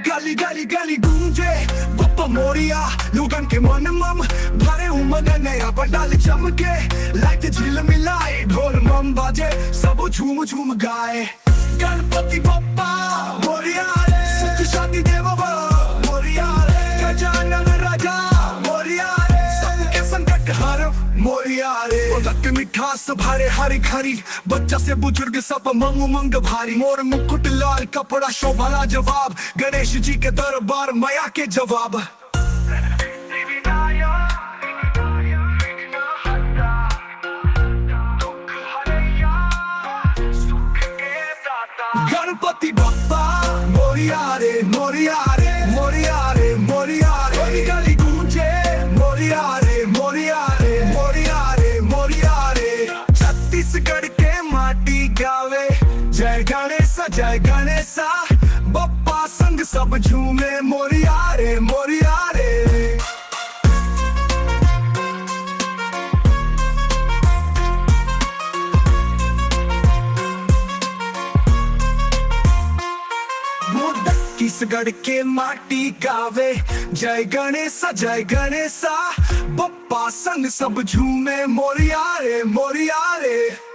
गली गली गली गूंजे बप्पा मोरिया, लोगन के मन मम भरे उमंग, नया पंडाल चमके, लाइट झिलमिलाए, ढोल मम बाजे, सब झूम झूम गाए। गणपति बप्पा मोरिया रे, सच्ची शांति देव मोरिया रे, गजानन राजा मोरिया रे, सबके संकट हर मोरिया रे। लक मिठास भारे हरी खरी, बच्चा से बुजुर्ग सब मंग उमंग भारी, मोर मुकुट लाल कपड़ा शोभा जवाब, गणेश जी के दरबार माया के जवाब। गणपति बप्पा मोरिया रे मोरिया रे मोरिया रे मोरिया रे, गली गूंजे मोरिया रे मोरिया रे मोरिया रे मोरिया रे। छत्तीसगढ़ के माटी गावे, जय गणेशा, बप्पा संग सब झूमे, मोरिया रे मोरिया रे। छत्तीसगढ़ के माटी गावे, जय गणेशा, बप्पा संग सब झूमे, मोरिया रे मोरिया रे।